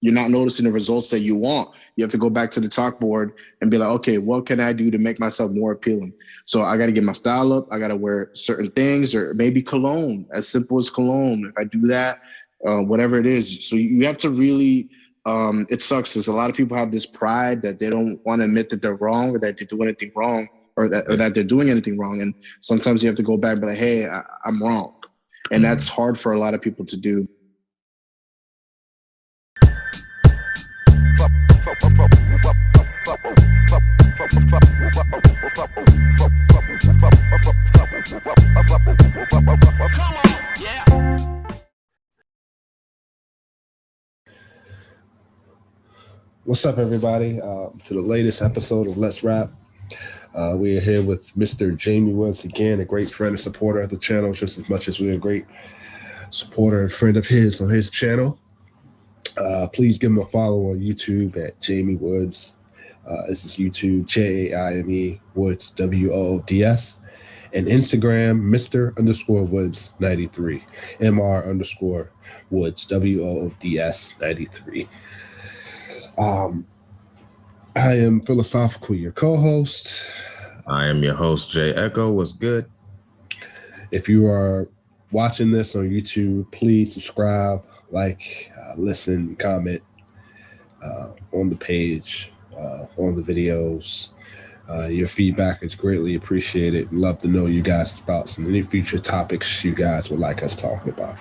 you're not noticing the results that you want. You have to go back to the chalkboard and be like, okay, what can I do to make myself more appealing? So I got to get my style up. I got to wear certain things, or maybe cologne, as simple as cologne. If I do that, whatever it is. So you have to really, it sucks because a lot of people have this pride that they don't want to admit that they're wrong, or that they do anything wrong, or that they're doing anything wrong. And sometimes you have to go back and be like, hey, I'm wrong. And that's hard for a lot of people to do. What's up, everybody? To the latest episode of Let's Rap. We are here with Mr. Jamie once again, a great friend and supporter of the channel, just as much as we're a great supporter and friend of his on his channel. Please give him a follow on YouTube at Jamie Woods. This is YouTube, Jaime Woods, Woods, and Instagram, Mr. _Woods93, Mr. Woods, Woods 93. I am Philosophical, your co-host. I am your host, Jay Echo. What's good? If you are watching this on YouTube, please subscribe, like, listen, comment on the page, on the videos. Your feedback is greatly appreciated. Love to know you guys' thoughts on any future topics you guys would like us talking about.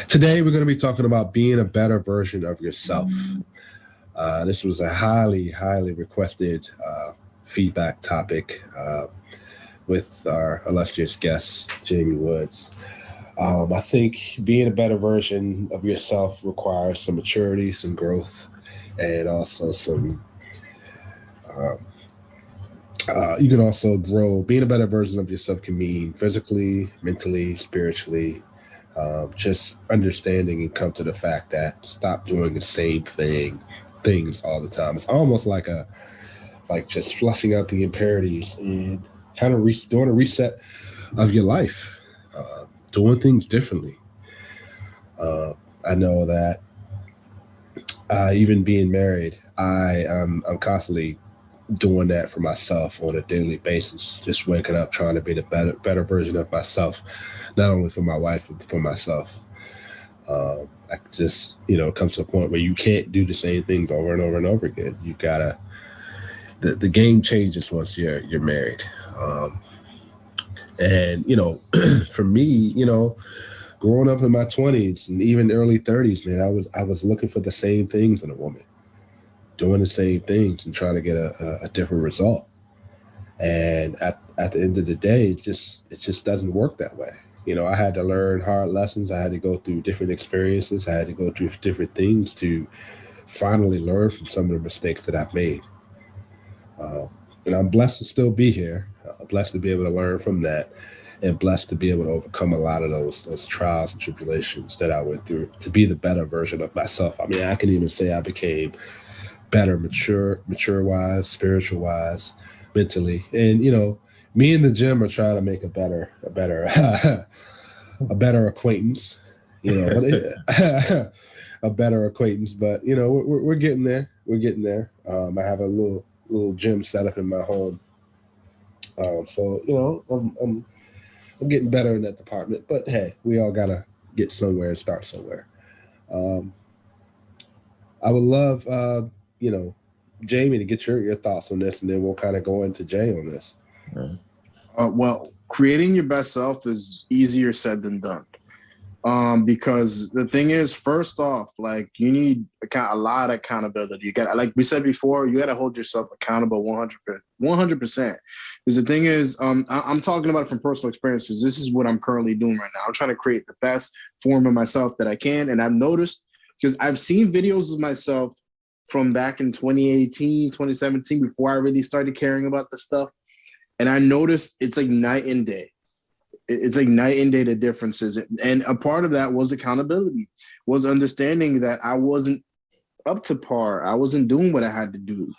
Today, we're going to be talking about being a better version of yourself. This was a highly, highly requested feedback topic with our illustrious guest, Jamie Woods. I think being a better version of yourself requires some maturity, some growth, and also some you can also grow. Being a better version of yourself can mean physically, mentally, spiritually, just understanding and come to the fact that stop doing the same things all the time. It's almost like just flushing out the impurities and kind of doing a reset of your life, doing things differently. I know that even being married, I'm constantly doing that for myself on a daily basis, just waking up trying to be the better version of myself, not only for my wife but for myself. I just, it comes to a point where you can't do the same things over and over and over again. You gotta, the game changes once you're married. And for me, growing up in my 20s and even early 30s, man, I was looking for the same things in a woman, doing the same things and trying to get a different result. And at the end of the day, it just doesn't work that way. I had to learn hard lessons. I had to go through different experiences. I had to go through different things to finally learn from some of the mistakes that I've made. And I'm blessed to still be here. Blessed to be able to learn from that, and blessed to be able to overcome a lot of those trials and tribulations that I went through to be the better version of myself. I mean, I can even say I became better, mature-wise, spiritual-wise, mentally. And, me and the gym are trying to make a better acquaintance, but a better acquaintance. But we're getting there. We're getting there. I have a little gym set up in my home, so I'm getting better in that department. But hey, we all gotta get somewhere and start somewhere. I would love Jamie to get your thoughts on this, and then we'll kind of go into Jay on this. Well, creating your best self is easier said than done. Because the thing is, first off, like, you need a lot of accountability. You got, like we said before, you got to hold yourself accountable 100%. Because the thing is, I'm talking about it from personal experiences. This is what I'm currently doing right now. I'm trying to create the best form of myself that I can. And I've noticed, because I've seen videos of myself from back in 2018, 2017, before I really started caring about this stuff. And I noticed it's like night and day. It's like night and day, the differences. And a part of that was accountability, was understanding that I wasn't up to par. I wasn't doing what I had to do.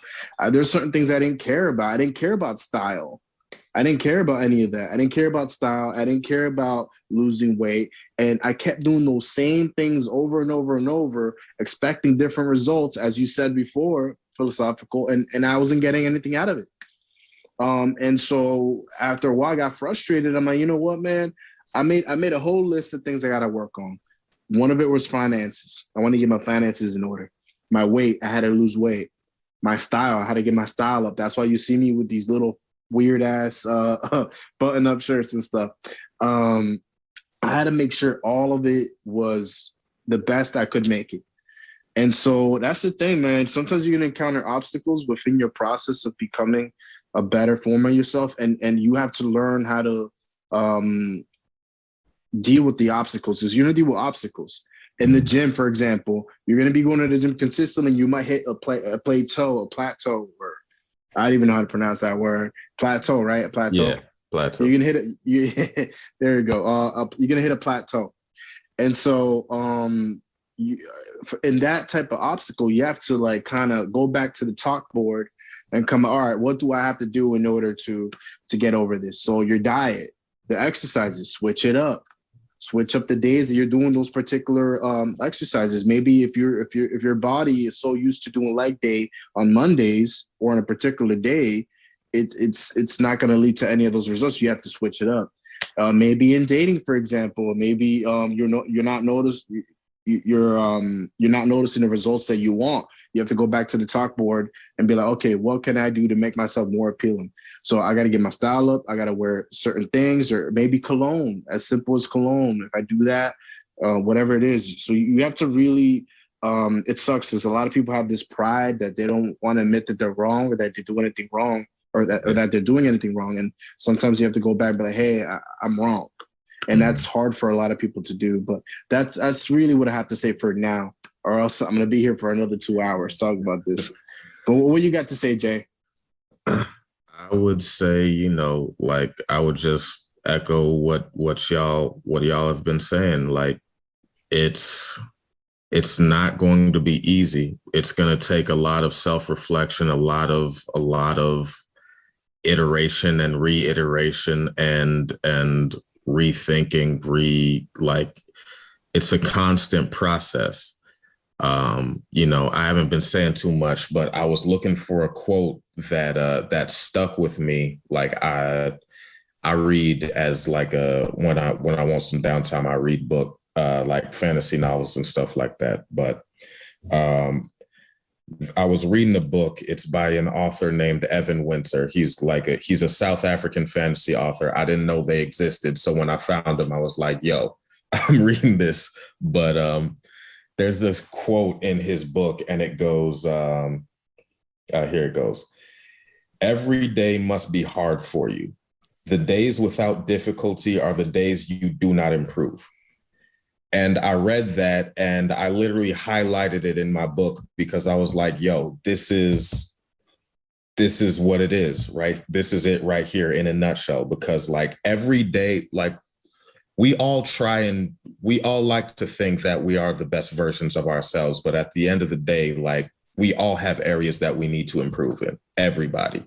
There's certain things I didn't care about. I didn't care about style. I didn't care about any of that. I didn't care about style. I didn't care about losing weight. And I kept doing those same things over and over and over, expecting different results, as you said before, philosophical, and I wasn't getting anything out of it. And so after a while, I got frustrated. I'm like, you know what, man? I made a whole list of things I got to work on. One of it was finances. I want to get my finances in order. My weight, I had to lose weight. My style, I had to get my style up. That's why you see me with these little weird ass button up shirts and stuff. I had to make sure all of it was the best I could make it. And so that's the thing, man. Sometimes you're gonna encounter obstacles within your process of becoming a better form of yourself, and you have to learn how to deal with the obstacles. Because you're gonna deal with obstacles in the gym, for example. You're gonna be going to the gym consistently. You might hit a plateau, or I don't even know how to pronounce that word. Plateau, right? A plateau. Yeah, plateau. You're gonna hit it. There you go. You're gonna hit a plateau, and so in that type of obstacle, you have to like kind of go back to the chalkboard and come. All right, what do I have to do in order to get over this? So your diet, the exercises, switch it up. Switch up the days that you're doing those particular exercises. Maybe if your body is so used to doing leg day on Mondays or on a particular day, it's not going to lead to any of those results. You have to switch it up. Maybe in dating, for example, maybe you're not noticing the results that you want. You have to go back to the chalkboard and be like, okay, what can I do to make myself more appealing? So I got to get my style up. I got to wear certain things, or maybe cologne, as simple as cologne. If I do that, whatever it is. So you have to really, it sucks because a lot of people have this pride that they don't want to admit that they're wrong, or that they do anything wrong, or that they're doing anything wrong. And sometimes you have to go back and be like, hey, I'm wrong. And that's hard for a lot of people to do. But that's really what I have to say for now, or else I'm going to be here for another 2 hours talking about this. But what you got to say, Jay? I would say, like I would just echo what y'all have been saying. Like it's not going to be easy. It's going to take a lot of self-reflection, a lot of iteration and reiteration and rethinking, it's a constant process. I haven't been saying too much, but I was looking for a quote that stuck with me. Like I read as like when I want some downtime, I read book like fantasy novels and stuff like that. But I was reading the book. It's by an author named Evan Winter. He's a South African fantasy author. I didn't know they existed. So when I found him, I was like, yo, I'm reading this. But there's this quote in his book, and it goes, here it goes. Every day must be hard for you. The days without difficulty are the days you do not improve. And I read that and I literally highlighted it in my book because I was like, yo, this is what it is, right? This is it right here in a nutshell, because like every day, like we all like to think that we are the best versions of ourselves. But at the end of the day, like we all have areas that we need to improve in, everybody,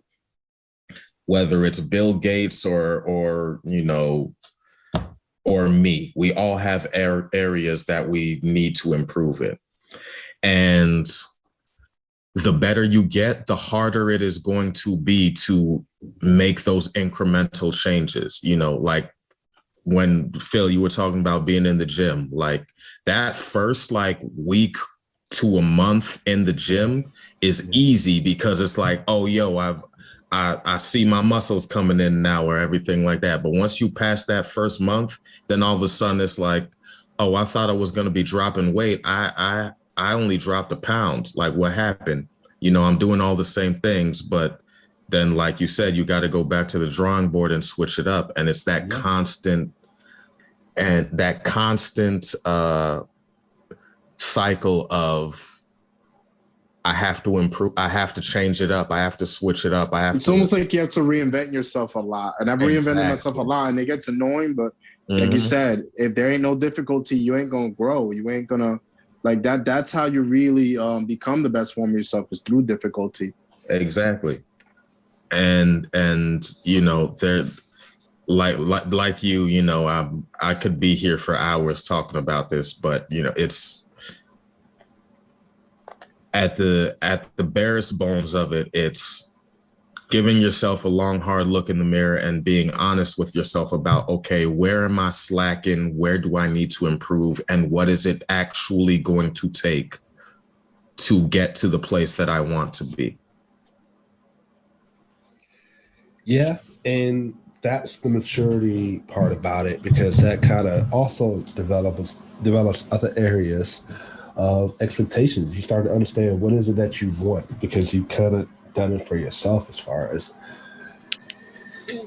whether it's Bill Gates or me, we all have areas that we need to improve in. And the better you get, the harder it is going to be to make those incremental changes. Like when Phil, you were talking about being in the gym, like that first week to a month in the gym is easy because it's like, oh, yo, I see my muscles coming in now or everything like that. But once you pass that first month, then all of a sudden it's like, oh, I thought I was going to be dropping weight. I only dropped a pound. Like what happened? I'm doing all the same things, but then like you said, you got to go back to the drawing board and switch it up. And it's that constant cycle of, I have to improve. I have to change it up. I have to switch it up. It's almost like you have to reinvent yourself a lot. And I've reinvented myself a lot, and it gets annoying. But like you said, if there ain't no difficulty, you ain't gonna grow. You ain't gonna like that. That's how you really become the best form of yourself, is through difficulty. Exactly. And like you know, I could be here for hours talking about this, but you know, it's at the barest bones of it, it's giving yourself a long, hard look in the mirror and being honest with yourself about, okay, where am I slacking? Where do I need to improve? And what is it actually going to take to get to the place that I want to be? Yeah, and that's the maturity part about it, because that kind of also develops other areas of expectations. You start to understand what is it that you want, because you kind of done it for yourself. As far as,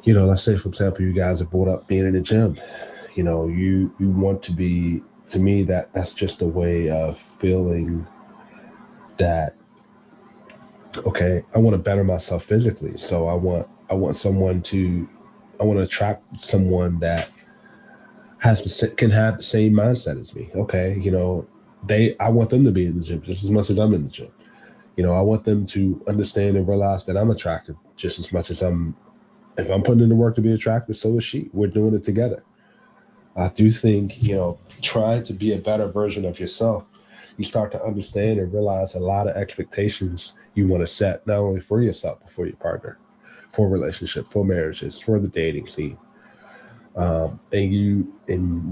let's say for example, you guys are brought up being in the gym. You want to be. To me, that's just a way of feeling that, okay, I want to better myself physically. So I want to attract someone that can have the same mindset as me. Okay, I want them to be in the gym just as much as I'm in the gym. I want them to understand and realize that I'm attractive just as much as if I'm putting in the work to be attractive, so is she. We're doing it together. I do think, trying to be a better version of yourself, you start to understand and realize a lot of expectations you want to set, not only for yourself, but for your partner, for a relationship, for marriages, for the dating scene. And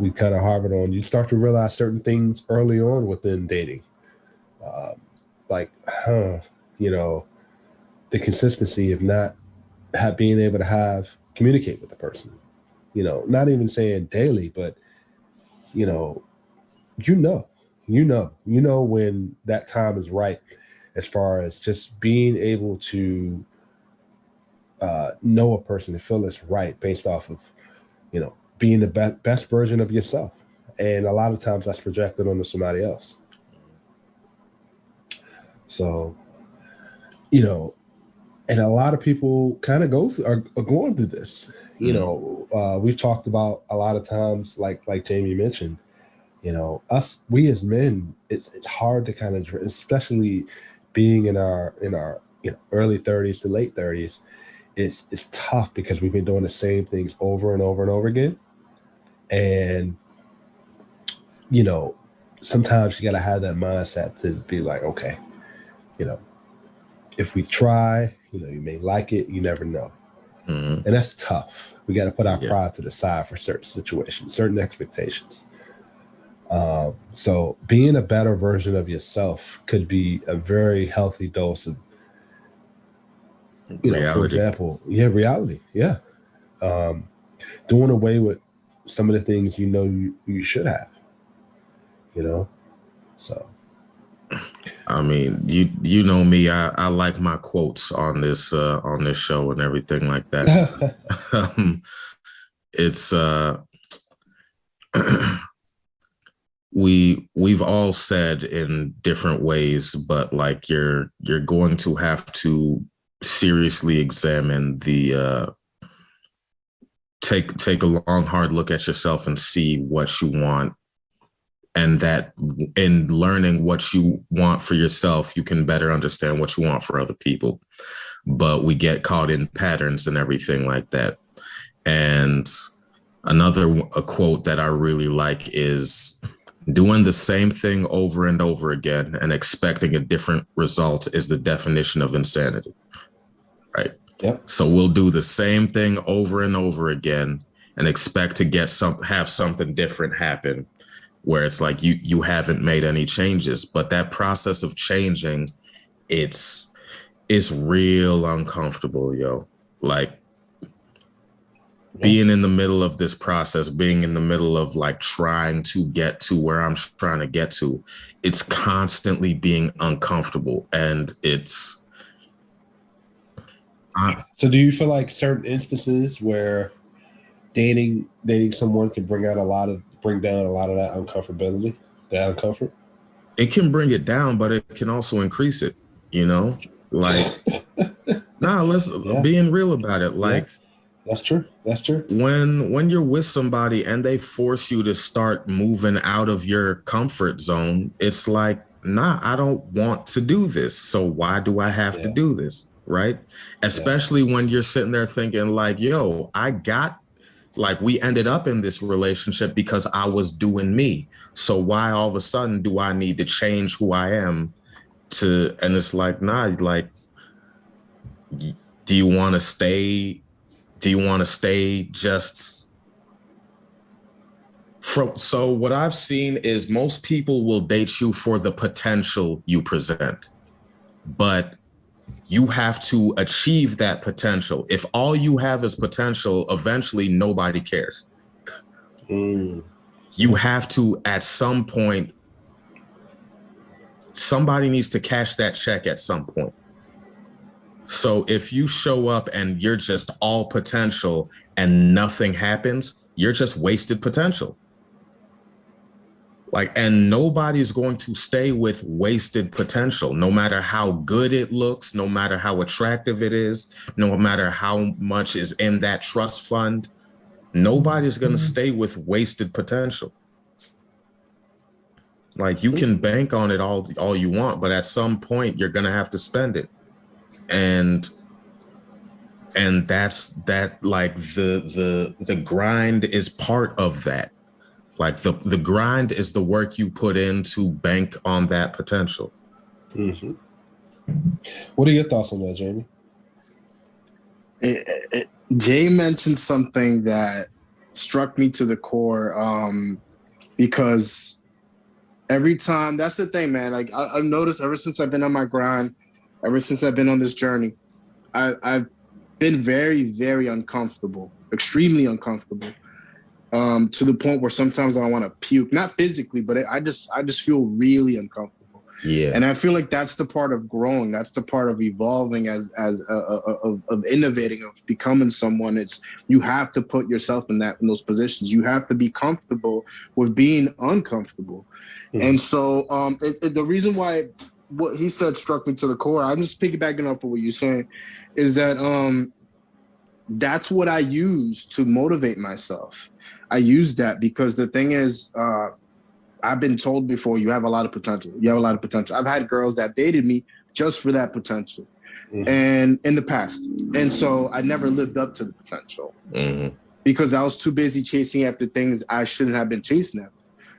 we kind of harbored on, you start to realize certain things early on within dating. Um, like, you know, the consistency of not being able to communicate with the person. Not even saying daily, but you know, you know, when that time is right, as far as just being able to know a person and feel it's right based off of, being the best version of yourself. And a lot of times that's projected onto somebody else. So, you know, and a lot of people kind of are going through this. We've talked about a lot of times, like Jamie mentioned, we as men, it's hard to kind of, especially being in our early 30s to late 30s. It's tough because we've been doing the same things over and over and over again. And you know sometimes you got to have that mindset to be like, okay, you know if we try, you may like it, you never know. Mm-hmm. And that's tough. We got to put our Yeah. pride to the side for certain situations, certain expectations. So being a better version of yourself could be a very healthy dose of, for Reality. example, reality. Yeah. Um, Doing away with some of the things you should have, you know? So, I mean, you know me. I like my quotes on this show and everything like that. It's we've all said in different ways, but like you're going to have to seriously examine the take a long hard look at yourself and see what you want, and that in learning what you want for yourself, you can better understand what you want for other people. But we get caught in patterns and everything like that. And a quote that I really like is, doing the same thing over and over again and expecting a different result is the definition of insanity. Right. Yep. So we'll do the same thing over and over again and expect to have something different happen, where it's like you haven't made any changes. But that process of changing, it's real uncomfortable, yo. Like, being in the middle of this process, being in the middle of like trying to get to where I'm trying to get to, it's constantly being uncomfortable. And it's so do you feel like certain instances where dating someone can bring down a lot of that uncomfortability, that uncomfort? It can bring it down, but it can also increase it, like, let's being real about it. Like, that's true. When you're with somebody and they force you to start moving out of your comfort zone, it's like, nah, I don't want to do this. So why do I have to do this? Right. Especially when you're sitting there thinking like, yo, I got Like, we ended up in this relationship because I was doing me. So why all of a sudden do I need to change who I am to, and it's like, nah, like, do you want to stay? Do you want to stay just from, so what I've seen is most people will date you for the potential you present, but you have to achieve that potential. If all you have is potential, eventually nobody cares. You have to, at some point, somebody needs to cash that check at some point. So if you show up and you're just all potential and nothing happens, you're just wasted potential. Like, and nobody's going to stay with wasted potential, no matter how good it looks, no matter how attractive it is, no matter how much is in that trust fund. Nobody's going to stay with wasted potential. Like, you can bank on it all you want, but at some point you're going to have to spend it. And that's that, like, the grind is part of that. Like, the grind is the work you put in to bank on that potential. Mm-hmm. What are your thoughts on that, Jamie? Jay mentioned something that struck me to the core, because every time, that's the thing, man. Like, I've noticed ever since I've been on my grind, ever since I've been on this journey, I've been very, very uncomfortable, extremely uncomfortable, to the point where sometimes I want to puke, not physically, but I just feel really uncomfortable. Yeah. And I feel like that's the part of growing. That's the part of evolving of innovating, of becoming someone. It's, you have to put yourself in those positions. You have to be comfortable with being uncomfortable. Mm-hmm. And so the reason why what he said struck me to the core, I'm just piggybacking off of what you're saying, is that that's what I use to motivate myself. I use that because the thing is, I've been told before, you have a lot of potential. You have a lot of potential. I've had girls that dated me just for that potential, and in the past. And so I never lived up to the potential because I was too busy chasing after things I shouldn't have been chasing after.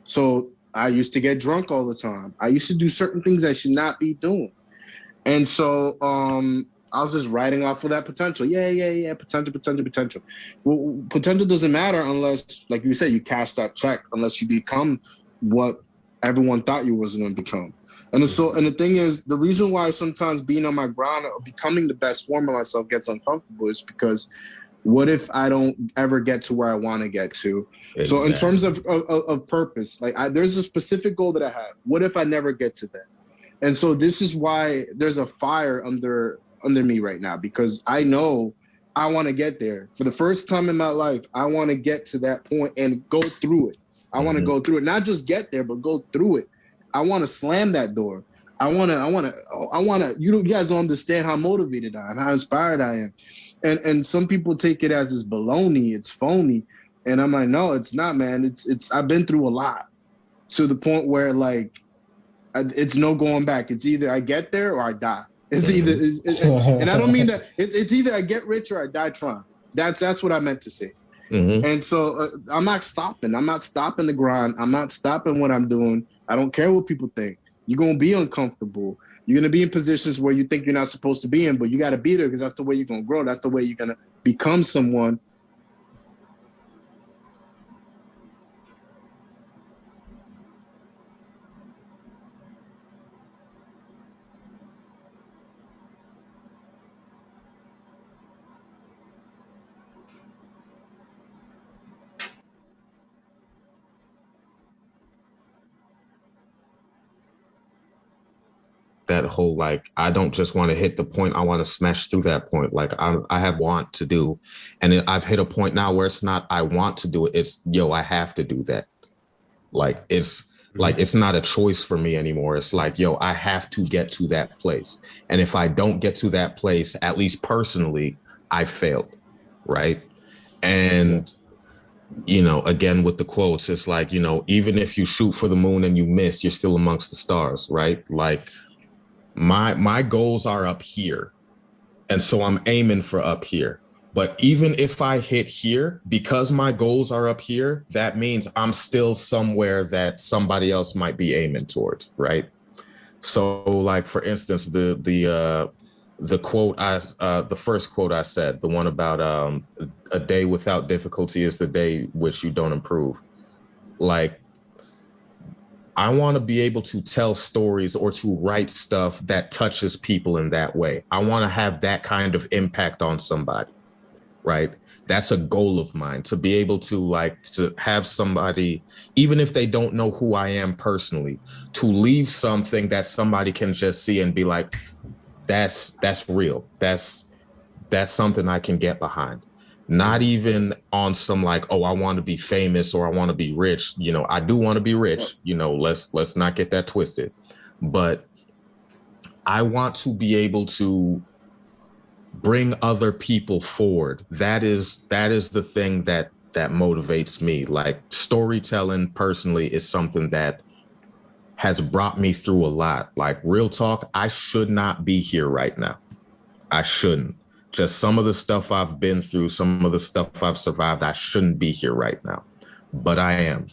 So I used to get drunk all the time. I used to do certain things I should not be doing. And so I was just riding off of that potential. Yeah. Potential. Well, potential doesn't matter unless, like you said, you cash that check, unless you become what everyone thought you was going to become. And so, and the thing is, the reason why sometimes being on my ground or becoming the best form of myself gets uncomfortable is because what if I don't ever get to where I want to get to? Exactly. So in terms of purpose, like there's a specific goal that I have. What if I never get to that? And so this is why there's a fire under me right now, because I know I want to get there. For the first time in my life, I want to get to that point and go through it. I want to go through it, not just get there, but go through it. I want to slam that door. I want to, you guys don't understand how motivated I am, how inspired I am. And some people take it as it's baloney, it's phony. And I'm like, no, it's not, man. It's I've been through a lot to the point where, like, it's no going back. It's either I get there or I die. It's either, and I don't mean that, it's either I get rich or I die trying. That's what I meant to say. And so I'm not stopping. I'm not stopping the grind. I'm not stopping what I'm doing. I don't care what people think. You're going to be uncomfortable. You're going to be in positions where you think you're not supposed to be in, but you got to be there because that's the way you're going to grow. That's the way you're going to become someone. That whole, like, I don't just want to hit the point, I want to smash through that point. Like, I have want to do, and I've hit a point now where it's not I want to do it, it's I have to do that. Like, it's like, it's not a choice for me anymore. It's like, I have to get to that place, and if I don't get to that place, at least personally, I failed, right? And again, with the quotes, it's like, even if you shoot for the moon and you miss, you're still amongst the stars, right? Like, my goals are up here, and so I'm aiming for up here. But even if I hit here, because my goals are up here, that means I'm still somewhere that somebody else might be aiming towards, right? So, like for instance, the quote the first quote I said, the one about a day without difficulty is the day which you don't improve. Like, I want to be able to tell stories or to write stuff that touches people in that way. I want to have that kind of impact on somebody, right? That's a goal of mine, to be able to to have somebody, even if they don't know who I am personally, to leave something that somebody can just see and be like, that's real. That's something I can get behind. Not even on some like, oh, I want to be famous or I want to be rich. You know, I do want to be rich. You know, let's not get that twisted. But I want to be able to bring other people forward. That is the thing that motivates me. Like storytelling personally is something that has brought me through a lot. Like real talk, I should not be here right now. I shouldn't. Just some of the stuff I've been through, some of the stuff I've survived, I shouldn't be here right now. But I am.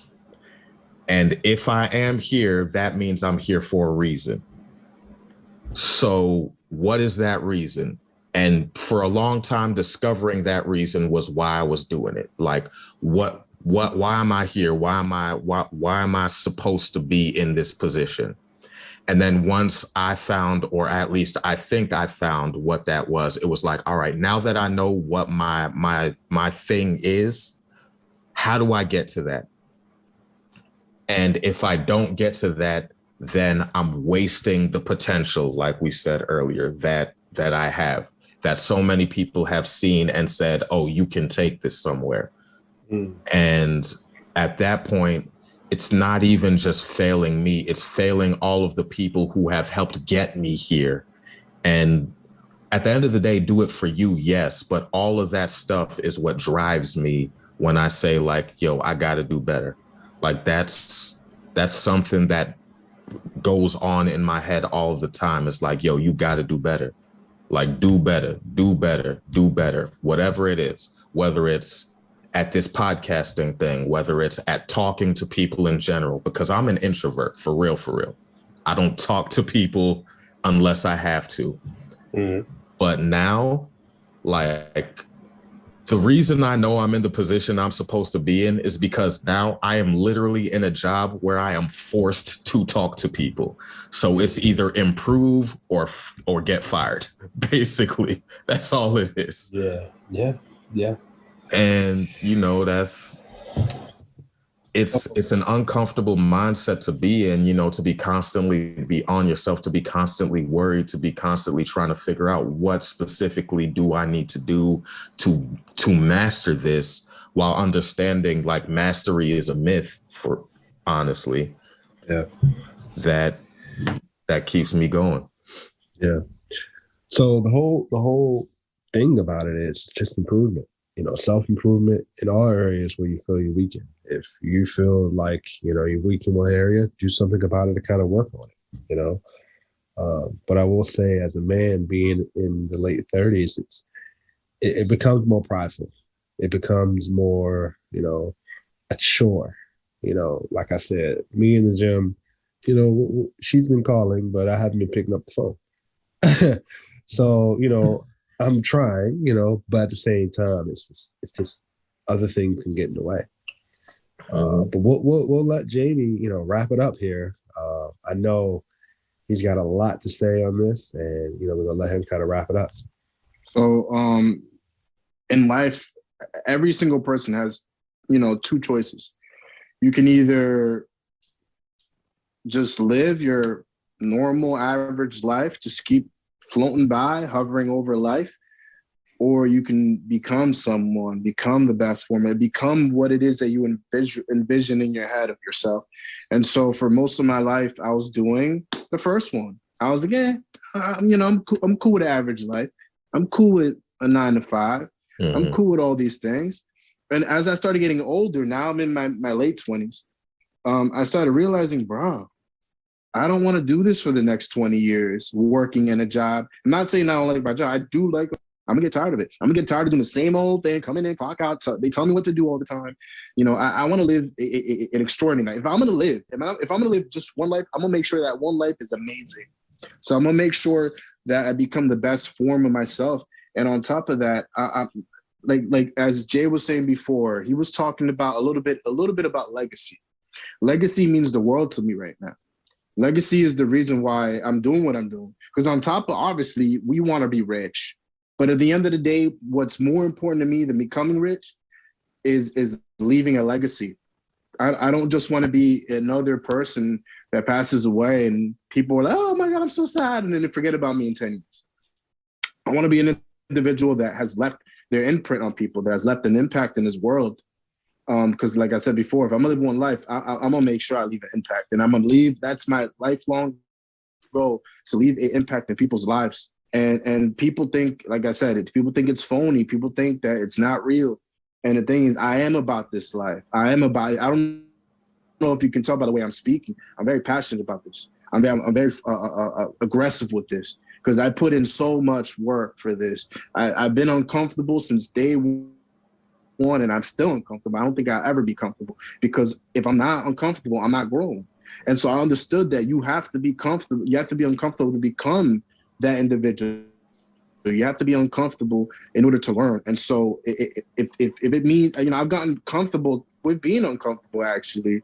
And if I am here, that means I'm here for a reason. So, what is that reason? And for a long time, discovering that reason was why I was doing it. Like, why am I here? Why am I supposed to be in this position? And then once I found, or at least I think I found what that was, it was like, all right, now that I know what my thing is, how do I get to that? And if I don't get to that, then I'm wasting the potential, like we said earlier, that I have, that so many people have seen and said, oh, you can take this somewhere. And at that point, it's not even just failing me, it's failing all of the people who have helped get me here. And at the end of the day, do it for you, yes, but all of that stuff is what drives me when I say like, yo, I got to do better. Like that's something that goes on in my head all the time. It's like, yo, you got to do better. Like do better, do better, do better, whatever it is, whether it's at this podcasting thing, whether it's at talking to people in general, because I'm an introvert for real, for real. I don't talk to people unless I have to. But now, like, the reason I know I'm in the position I'm supposed to be in is because now I am literally in a job where I am forced to talk to people. So it's either improve or get fired. Basically, that's all it is. Yeah. And you know, it's an uncomfortable mindset to be in, you know, to be constantly be on yourself, to be constantly worried, to be constantly trying to figure out what specifically do I need to do to master this, while understanding like mastery is a myth, for honestly. Yeah. That keeps me going. Yeah. So the whole thing about it is just improvement. You know, self-improvement in all areas where you feel you're weakened. If you feel like, you know, you're weak in one area, do something about it to kind of work on it, you know. But I will say, as a man being in the late 30s, it becomes more prideful. It becomes more, you know, a chore. You know, like I said, me in the gym, you know, she's been calling, but I haven't been picking up the phone. So, you know, I'm trying, you know, but at the same time, it's just other things can get in the way. But we'll let Jamie, you know, wrap it up here. I know he's got a lot to say on this, and you know, we're gonna let him kind of wrap it up. So, in life, every single person has, you know, two choices. You can either just live your normal, average life, just keep floating by, hovering over life, or you can become someone, become the best form, become what it is that you envision in your head of yourself. And so for most of my life, I was doing the first one. I was, again, you know, I'm cool with average life. I'm cool with a 9 to 5. I'm cool with all these things. And as I started getting older, now I'm in my late 20s, I started realizing, bro, I don't want to do this for the next 20 years, working in a job. I'm not saying I don't like my job. I do like I'm gonna get tired of it. I'm gonna get tired of doing the same old thing, coming in, clock out. They tell me what to do all the time. You know, I want to live an extraordinary life. If I'm gonna live, if I'm gonna live just one life, I'm gonna make sure that one life is amazing. So I'm gonna make sure that I become the best form of myself. And on top of that, I like as Jay was saying before, he was talking about a little bit about legacy. Legacy means the world to me right now. Legacy is the reason why I'm doing what I'm doing. Because on top of, obviously, we want to be rich. But at the end of the day, what's more important to me than becoming rich is leaving a legacy. I don't just want to be another person that passes away and people are like, oh my God, I'm so sad. And then they forget about me in 10 years. I want to be an individual that has left their imprint on people, that has left an impact in this world. Because like I said before, if I'm gonna live one life, I'm gonna make sure I leave an impact, and I'm gonna leave. That's my lifelong goal, to leave an impact in people's lives. And people think, like I said, people think it's phony. People think that it's not real. And the thing is, I am about this life. I don't know if you can tell by the way I'm speaking. I'm very passionate about this. I'm very aggressive with this because I put in so much work for this. I've been uncomfortable since day one. And I'm still uncomfortable. I don't think I'll ever be comfortable because if I'm not uncomfortable, I'm not growing. And so I understood that you have to be comfortable. You have to be uncomfortable to become that individual. You have to be uncomfortable in order to learn. And so if it means, you know, I've gotten comfortable with being uncomfortable actually.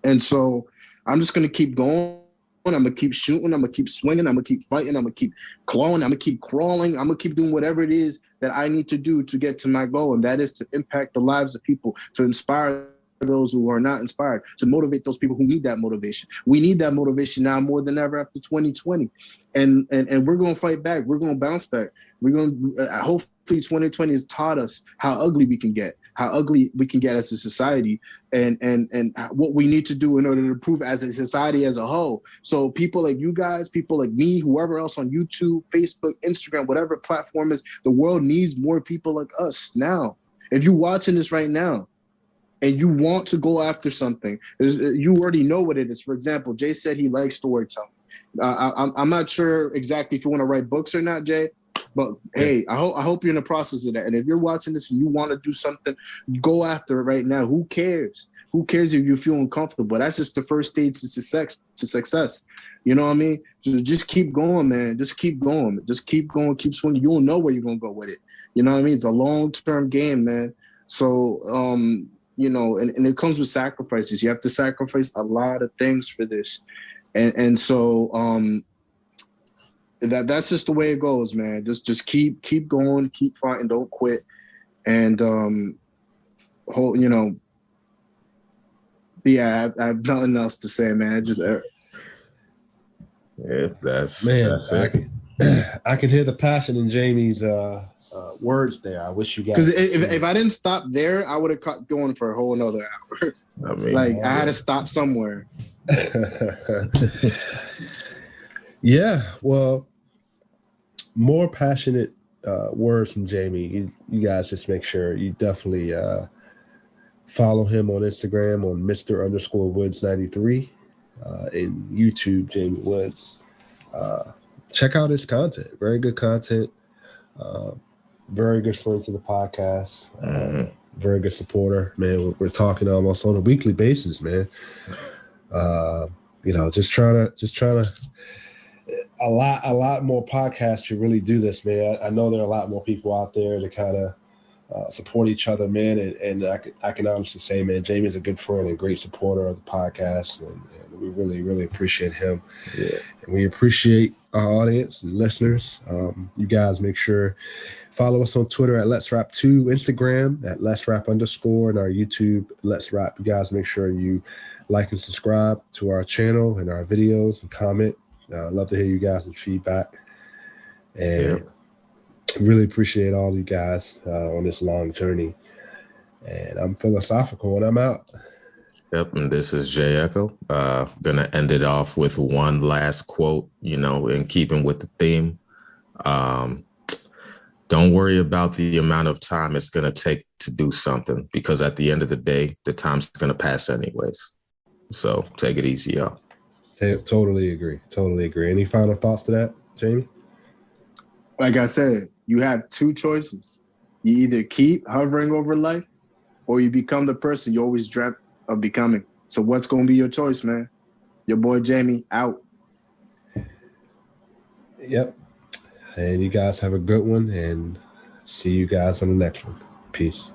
And so I'm just going to keep going. I'm going to keep shooting. I'm going to keep swinging. I'm going to keep fighting. I'm going to keep clawing. I'm going to keep crawling. I'm going to keep doing whatever it is that I need to do to get to my goal. And that is to impact the lives of people, to inspire those who are not inspired, to motivate those people who need that motivation. We need that motivation now more than ever after 2020. And we're going to fight back. We're going to bounce back. We're going to, hopefully 2020 has taught us how ugly we can get, as a society, and what we need to do in order to improve as a society as a whole. So people like you guys, people like me, whoever else on YouTube, Facebook, Instagram, whatever platform is, the world needs more people like us now. If you're watching this right now and you want to go after something, you already know what it is. For example, Jay said he likes storytelling. I'm not sure exactly if you want to write books or not, Jay. But hey, I hope you're in the process of that. And if you're watching this and you want to do something, go after it right now. Who cares? Who cares if you feel uncomfortable? That's just the first stage to success. You know what I mean? So just keep going, man. Just keep going. Just keep going. Keep swinging. You don't know where you're gonna go with it. You know what I mean? It's a long-term game, man. So you know, and it comes with sacrifices. You have to sacrifice a lot of things for this. And so that's just the way it goes, man. Just keep going, keep fighting, don't quit, and you know, yeah, I have nothing else to say, man. That's it. I can hear the passion in Jamie's words there. I wish you guys, because if I didn't stop there, I would have kept going for a whole another hour. I mean, I had to stop somewhere. Yeah, well, more passionate words from Jamie. You guys just make sure you definitely follow him on Instagram on Mr_Woods93, and YouTube Jamie Woods. Check out his content. Very good content. Very good friend to the podcast. Very good supporter, man. We're talking almost on a weekly basis, man. You know, just trying to. A lot more podcasts should really do this, man. I know there are a lot more people out there to kind of support each other, man. And I can honestly say, man, Jamie's a good friend and great supporter of the podcast, and we really, really appreciate him. Yeah. And we appreciate our audience and listeners. You guys make sure follow us on Twitter at Let's Rap 2, Instagram at Let's Rap _ and our YouTube Let's Rap. You guys make sure you like and subscribe to our channel and our videos and comment. I'd love to hear you guys' feedback, and really appreciate all you guys on this long journey. And I'm philosophical and I'm out. Yep, and this is Jay Echo. Gonna end it off with one last quote, you know, in keeping with the theme. Don't worry about the amount of time it's gonna take to do something, because at the end of the day, the time's gonna pass anyways. So take it easy, y'all. Totally agree. Any final thoughts to that, Jamie? Like I said, you have two choices. You either keep hovering over life or you become the person you always dreamt of becoming. So what's going to be your choice, man? Your boy Jamie out. Yep. And you guys have a good one, and see you guys on the next one. Peace.